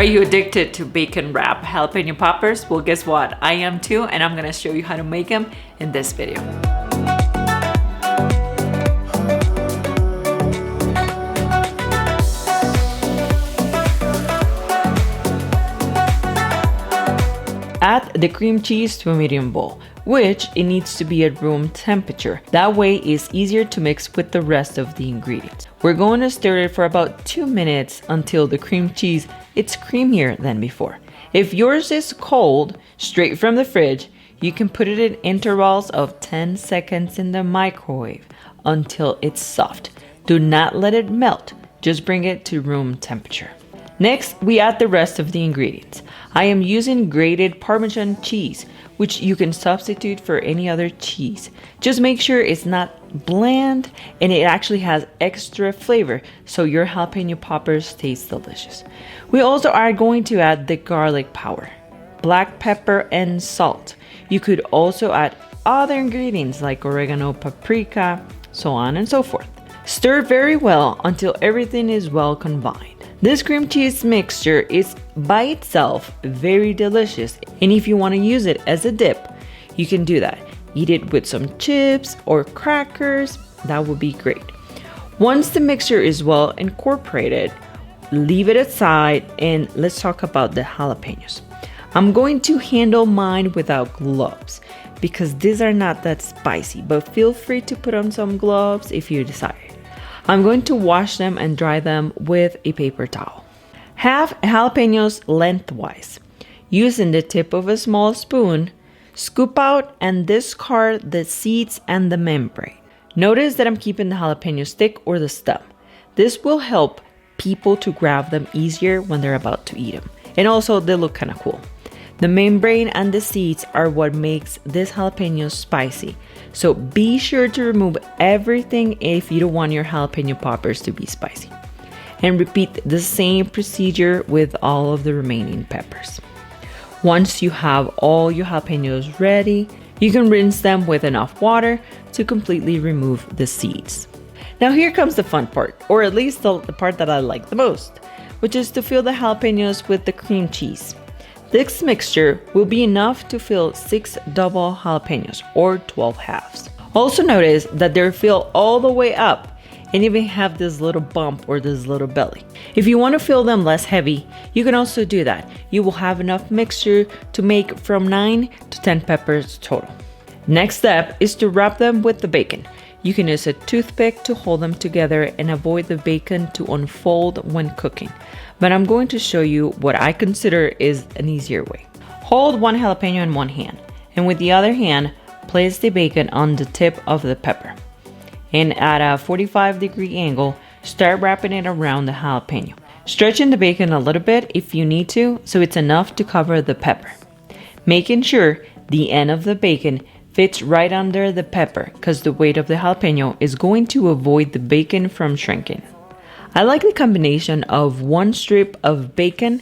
Are you addicted to bacon wrap jalapeno poppers? Well, guess what? I am too, and I'm gonna show you how to make them in this video. Add the cream cheese to a medium bowl, which it needs to be at room temperature. That way it's easier to mix with the rest of the ingredients. We're going to stir it for about 2 minutes until the cream cheese is creamier than before. If yours is cold, straight from the fridge, you can put it in intervals of 10 seconds in the microwave until it's soft. Do not let it melt, just bring it to room temperature. Next, we add the rest of the ingredients. I am using grated Parmesan cheese, which you can substitute for any other cheese. Just make sure it's not bland and it actually has extra flavor so your jalapeno poppers taste delicious. We also are going to add the garlic powder, black pepper, and salt. You could also add other ingredients like oregano, paprika, so on and so forth. Stir very well until everything is well combined. This cream cheese mixture is by itself very delicious, and if you want to use it as a dip, you can do that. Eat it with some chips or crackers, that would be great. Once the mixture is well incorporated, leave it aside and let's talk about the jalapenos. I'm going to handle mine without gloves because these are not that spicy, but feel free to put on some gloves if you desire. I'm going to wash them and dry them with a paper towel. Half jalapenos lengthwise. Using the tip of a small spoon, scoop out and discard the seeds and the membrane. Notice that I'm keeping the jalapeno stick or the stem. This will help people to grab them easier when they're about to eat them. And also they look kind of cool. The membrane and the seeds are what makes this jalapeno spicy. So be sure to remove everything if you don't want your jalapeno poppers to be spicy. And repeat the same procedure with all of the remaining peppers. Once you have all your jalapenos ready, you can rinse them with enough water to completely remove the seeds. Now here comes the fun part, or at least the part that I like the most, which is to fill the jalapenos with the cream cheese. This mixture will be enough to fill 6 double jalapenos or 12 halves. Also notice that they're filled all the way up and even have this little bump or this little belly. If you want to fill them less heavy, you can also do that. You will have enough mixture to make from 9 to 10 peppers total. Next step is to wrap them with the bacon. You can use a toothpick to hold them together and avoid the bacon to unfold when cooking. But I'm going to show you what I consider is an easier way. Hold one jalapeno in one hand, and with the other hand, place the bacon on the tip of the pepper. And at a 45-degree angle, start wrapping it around the jalapeno. Stretching the bacon a little bit if you need to, so it's enough to cover the pepper. Making sure the end of the bacon fits right under the pepper because the weight of the jalapeno is going to avoid the bacon from shrinking. I like the combination of 1 strip of bacon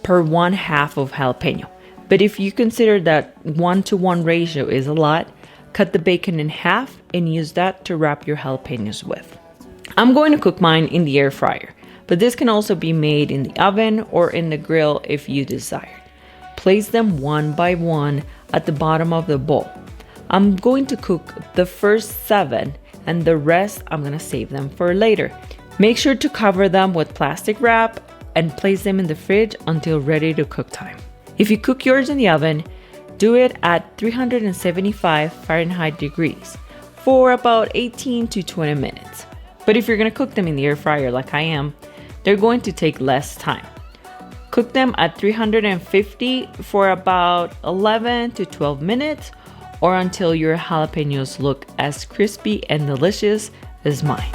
per 1/2 of jalapeno. But if you consider that 1-to-1 ratio is a lot, cut the bacon in half and use that to wrap your jalapenos with. I'm going to cook mine in the air fryer, but this can also be made in the oven or in the grill if you desire. Place them one by one at the bottom of the bowl. I'm going to cook the first 7 and the rest I'm going to save them for later. Make sure to cover them with plastic wrap and place them in the fridge until ready to cook time. If you cook yours in the oven, do it at 375 Fahrenheit degrees for about 18 to 20 minutes. But if you're going to cook them in the air fryer like I am, they're going to take less time. Cook them at 350 for about 11 to 12 minutes or until your jalapenos look as crispy and delicious as mine.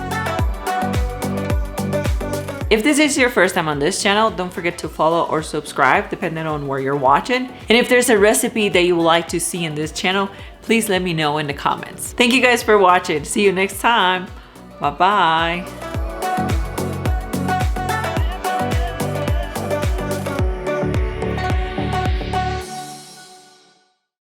If this is your first time on this channel, don't forget to follow or subscribe depending on where you're watching. And if there's a recipe that you would like to see in this channel, please let me know in the comments. Thank you guys for watching. See you next time. Bye-bye.